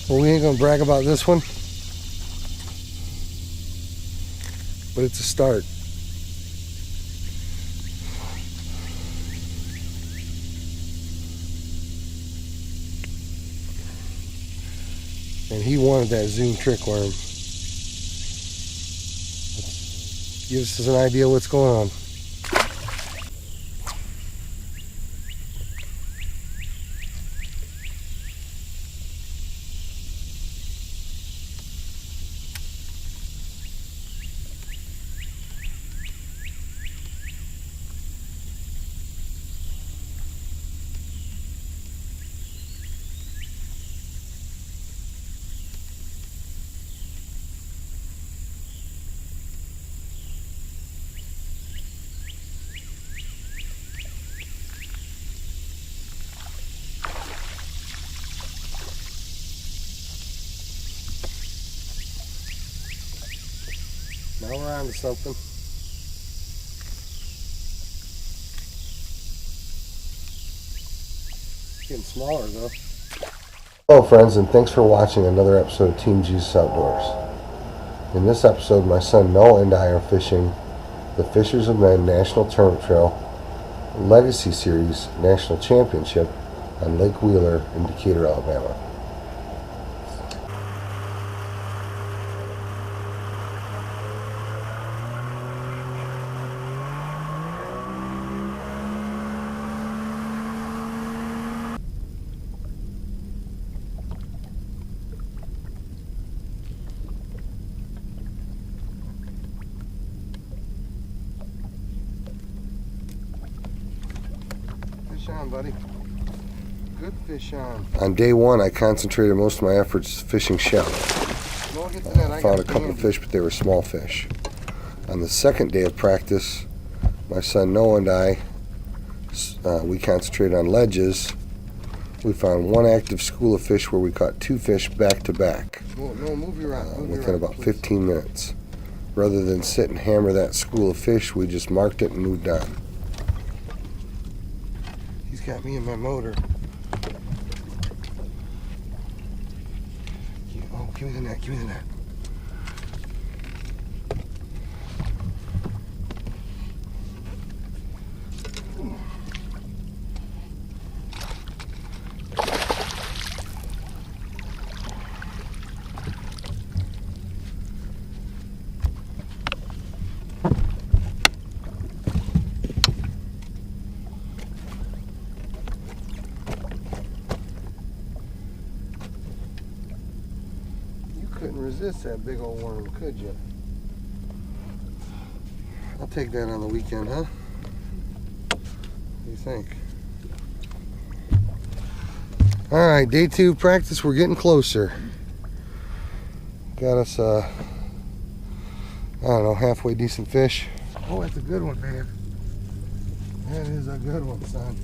Well, we ain't gonna brag about this one, but it's a start. And he wanted that Zoom trick worm. Gives us an idea what's going on. Now we're on to something. Getting smaller though. Hello friends, and thanks for watching another episode of Team Jesus Outdoors. In this episode, my son Noah and I are fishing the Fishers of Men National Tournament Trail Legacy Series National Championship on Lake Wheeler in Decatur, Alabama. Fish on, buddy. Good fish on. On day one, I concentrated most of my efforts fishing shell. I found a couple of fish, but they were small fish. On the second day of practice, my son Noah and I, we concentrated on ledges. We found one active school of fish where we caught two fish back to back within about 15 minutes. Rather than sit and hammer that school of fish, we just marked it and moved on. He's got me in my motor. Oh, give me the net, give me the net. Couldn't resist that big old worm, could you? I'll take that on the weekend, huh? What do you think? Alright, day two of practice, we're getting closer. Got us, I don't know, halfway decent fish. Oh, that's a good one, man. That is a good one, son.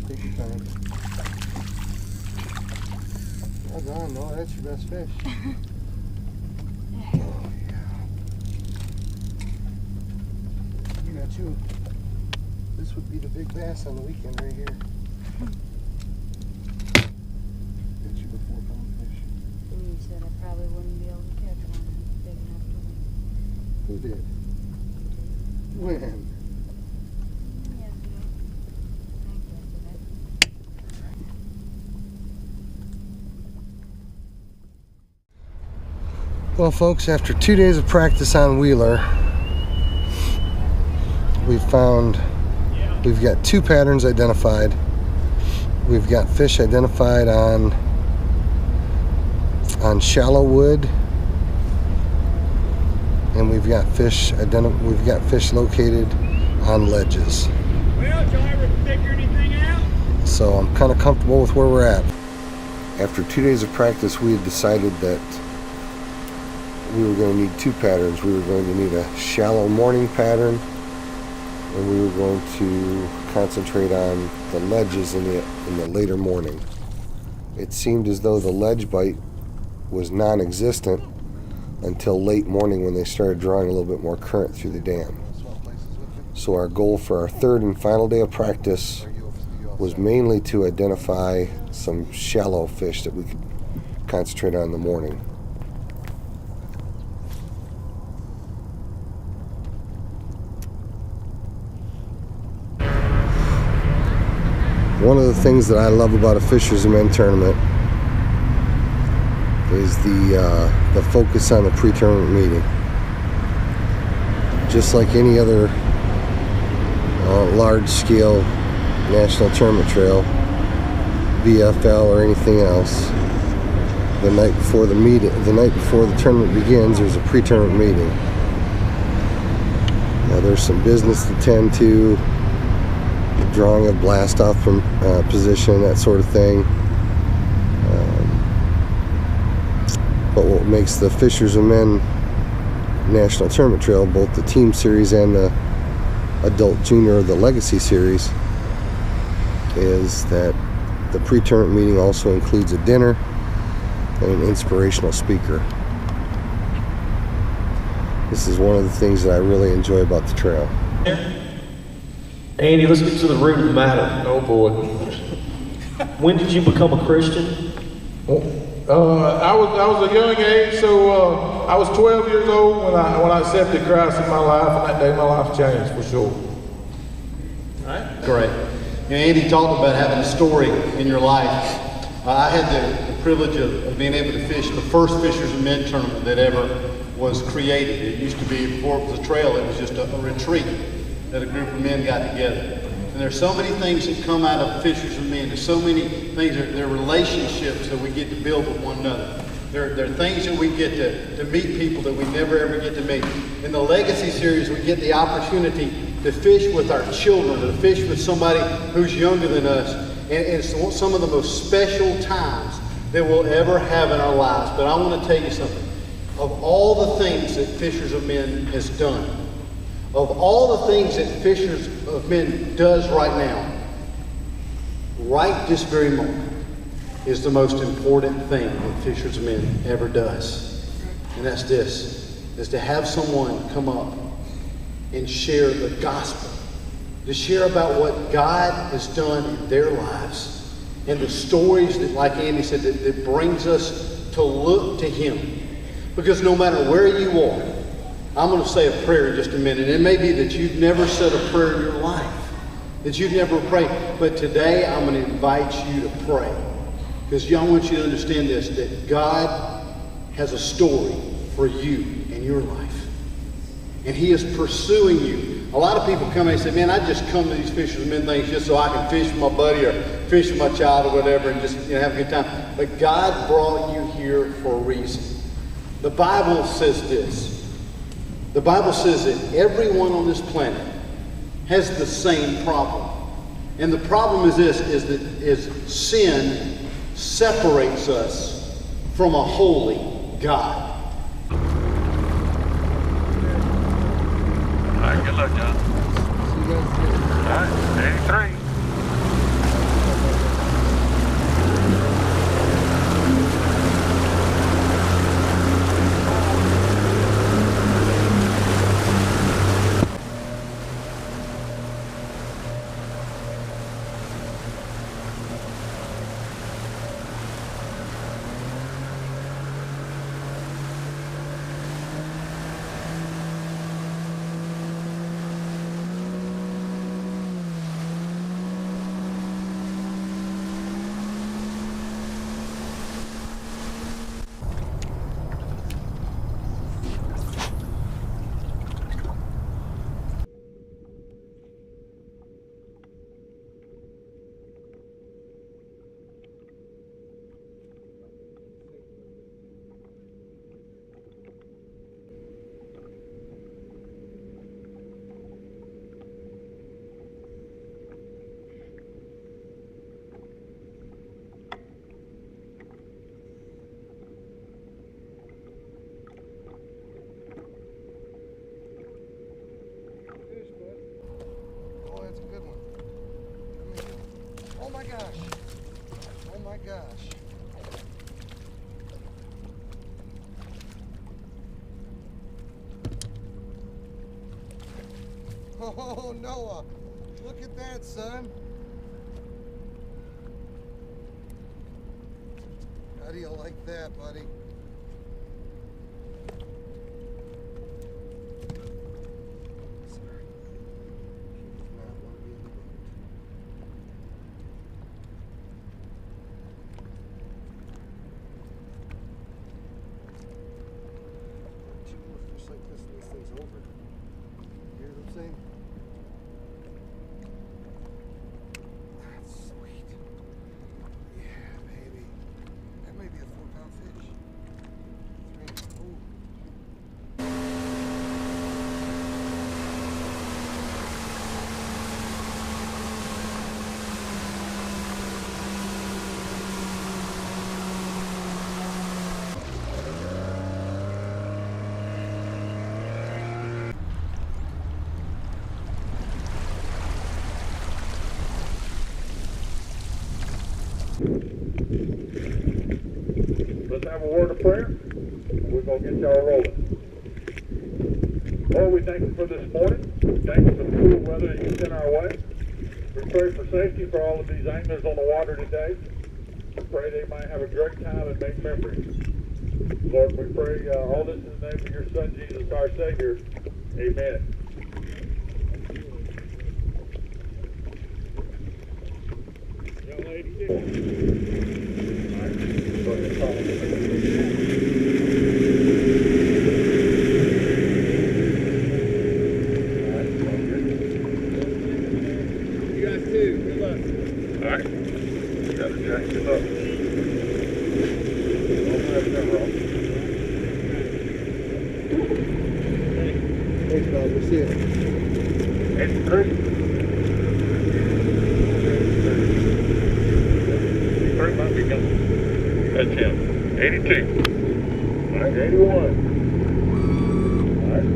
Take your time. Well done, no, that's your best fish. Oh, yeah. You got two. This would be the big bass on the weekend right here. Got you the 4-pound fish. You said I probably wouldn't be able to catch one big enough to win. Who did? When? Well, folks, after 2 days of practice on Wheeler, we've got two patterns identified. We've got fish identified on shallow wood, and we've got fish located on ledges. Well, did y'all ever figure anything out? So I'm kind of comfortable with where we're at. After 2 days of practice, we had decided that we were going to need two patterns. We were going to need a shallow morning pattern, and we were going to concentrate on the ledges in the later morning. It seemed as though the ledge bite was non-existent until late morning when they started drawing a little bit more current through the dam. So our goal for our third and final day of practice was mainly to identify some shallow fish that we could concentrate on in the morning. One of the things that I love about a Fishers and Men tournament is the focus on the pre-tournament meeting. Just like any other large-scale national tournament trail, VFL or anything else, the night before the tournament begins, there's a pre-tournament meeting. Now, there's some business to tend to, drawing of blast-off position, that sort of thing. But what makes the Fishers and Men National Tournament Trail, both the team series and the adult junior, the legacy series, is that the pre-tournament meeting also includes a dinner and an inspirational speaker. This is one of the things that I really enjoy about the trail. Andy, let's get to the root of the matter. Oh boy. When did you become a Christian? I was a young age, so I was 12 years old when I accepted Christ in my life, and that day my life changed for sure. All right. Great. You know, Andy talked about having a story in your life. I had the privilege of being able to fish the first Fishers and Men tournament that ever was created. It used to be, before it was a trail, it was just a retreat that a group of men got together. And there's so many things that come out of Fishers and Men. There's so many things, there are relationships that we get to build with one another. There are things that we get to meet people that we never ever get to meet. In the Legacy series, we get the opportunity to fish with our children, to fish with somebody who's younger than us. And it's some of the most special times that we'll ever have in our lives. But I want to tell you something. Of all the things that Fishers of Men has done, of all the things that Fishers of Men does right now, right this very moment is the most important thing that Fishers of Men ever does. And that's this, is to have someone come up and share the gospel, to share about what God has done in their lives and the stories that, like Andy said, that brings us to look to Him. Because no matter where you are, I'm going to say a prayer in just a minute. It may be that you've never said a prayer in your life, that you've never prayed, but today I'm going to invite you to pray. Because I want you to understand this, that God has a story for you in your life. And He is pursuing you. A lot of people come and say, man, I just come to these Fishers and Men things just so I can fish with my buddy or fish with my child or whatever and just have a good time. But God brought you here for a reason. The Bible says this. The Bible says that everyone on this planet has the same problem. And the problem is this, is sin separates us from a holy God. All right, good luck, John. All right, 83. Oh, that's a good one. Oh my gosh. Oh my gosh. Oh, Noah, look at that, son. How do you like that, buddy? Sorry. She does not want to be in the boat. Two more fish like this and this thing's over. You hear what I'm saying? That's sweet. Yeah, baby. That might be a 4-pound fish. 3. Ooh. Let's have a word of prayer. We're going to get y'all rolling. Lord, we thank you for this morning. Thank you for the cool weather that you sent our way. We pray for safety for all of these anglers on the water today. We pray they might have a great time and make memories. Lord, we pray all this in the name of your Son, Jesus, our Savior. Amen. Young lady, You guys too. Good luck. all right. Gotta jack this up. Don't have that wrong. Thanks, Bob. We'll see you. 83. 83 might be coming. That's him. 82. All right, 81. All right.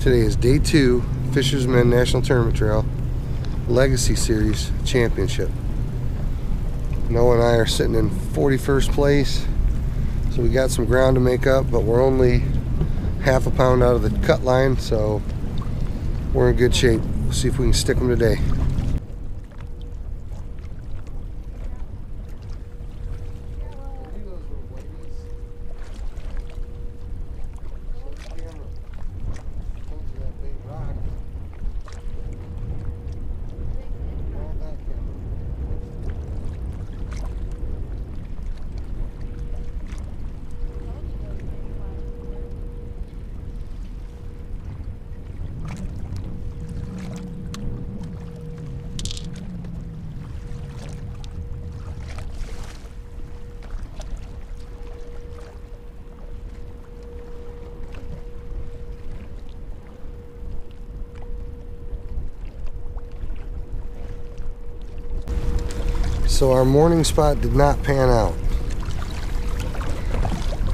Today is day 2, Fisherman National Tournament Trail Legacy Series Championship. Noah and I are sitting in 41st place, so we got some ground to make up, but we're only half a pound out of the cut line, so we're in good shape. We'll see if we can stick them today. So our morning spot did not pan out.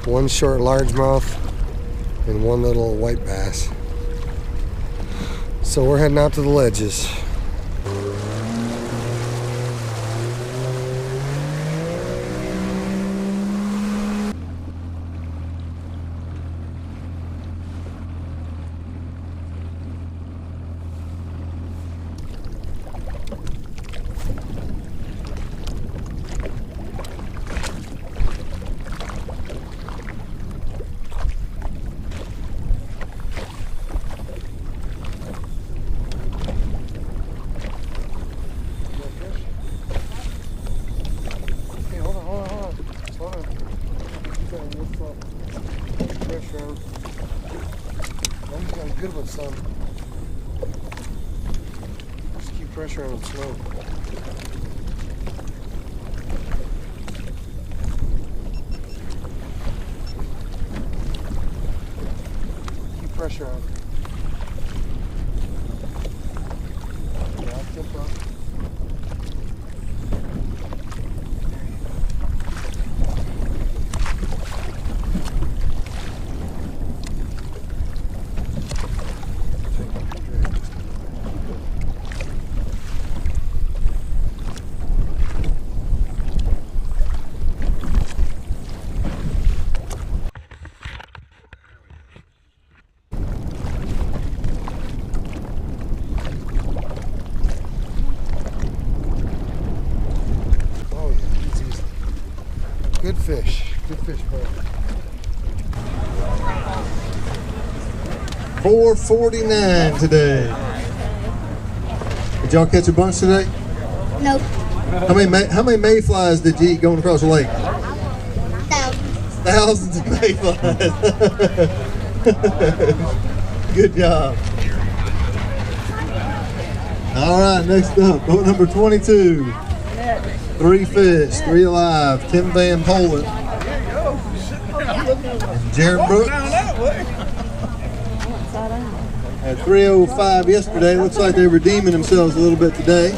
One short largemouth and one little white bass. So we're heading out to the ledges. Good one, son. Just keep pressure on him slow. Keep pressure on him. Jump up. Good fish, bud. 449 today. Did y'all catch a bunch today? Nope. How many mayflies did you eat going across the lake? Thousands. Thousands of mayflies. Good job. All right, next up, boat number 22. 3 fish, 3 alive. Tim Van Polen. And Jared Brooks. At 3:05 yesterday. Looks like they're redeeming themselves a little bit today.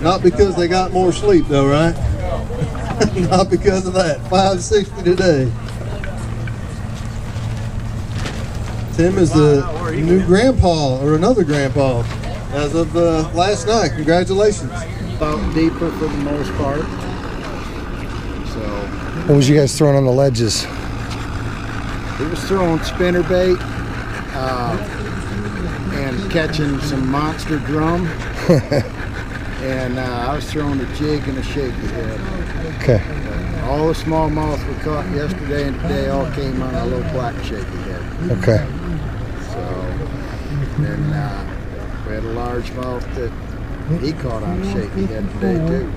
Not because they got more sleep though, right? Not because of that. 560 today. Tim is the new grandpa, or another grandpa, as of last night. Congratulations. About deeper for the most part. So What was you guys throwing on the ledges? he was throwing spinnerbait and catching some monster drum. And I was throwing a jig and a shaky head. Okay. All the smallmouth we caught yesterday and today all came on a little black shaky head. Okay. So, and then we had a largemouth that he caught on a shaky head today too.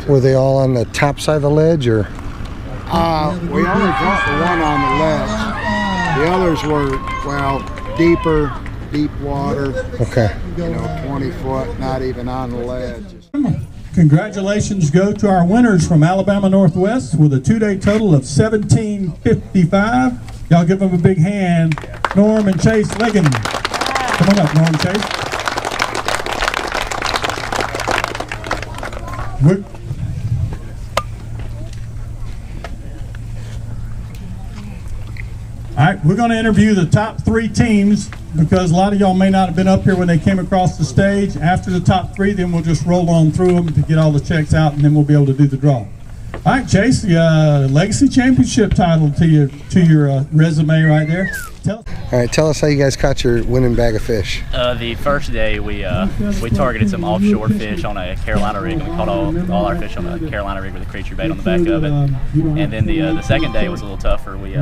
Were they all on the top side of the ledge, or? We only caught the one on the ledge. The others were, well, deep water. Okay. 20 foot, not even on the ledge. Congratulations go to our winners from Alabama Northwest with a 2-day total of 1755. Y'all give them a big hand. Norm and Chase Leggin. Come on up, Norm and Chase. All right, we're going to interview the top 3 teams because a lot of y'all may not have been up here when they came across the stage. After the top 3, then we'll just roll on through them to get all the checks out, and then we'll be able to do the draw. All right, Chase, the Legacy Championship title to your resume right there. All right, tell us how you guys caught your winning bag of fish. The first day we targeted some offshore fish on a Carolina rig, and we caught all our fish on a Carolina rig with a creature bait on the back of it. And then the second day was a little tougher. We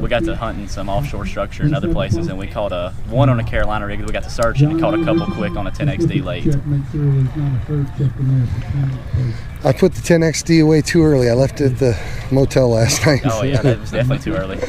got to hunting some offshore structure in other places, and we caught one on a Carolina rig that we got to searching and caught a couple quick on a 10XD late. I put the 10XD away too early. I left it at the motel last night. Oh yeah, that was definitely too early.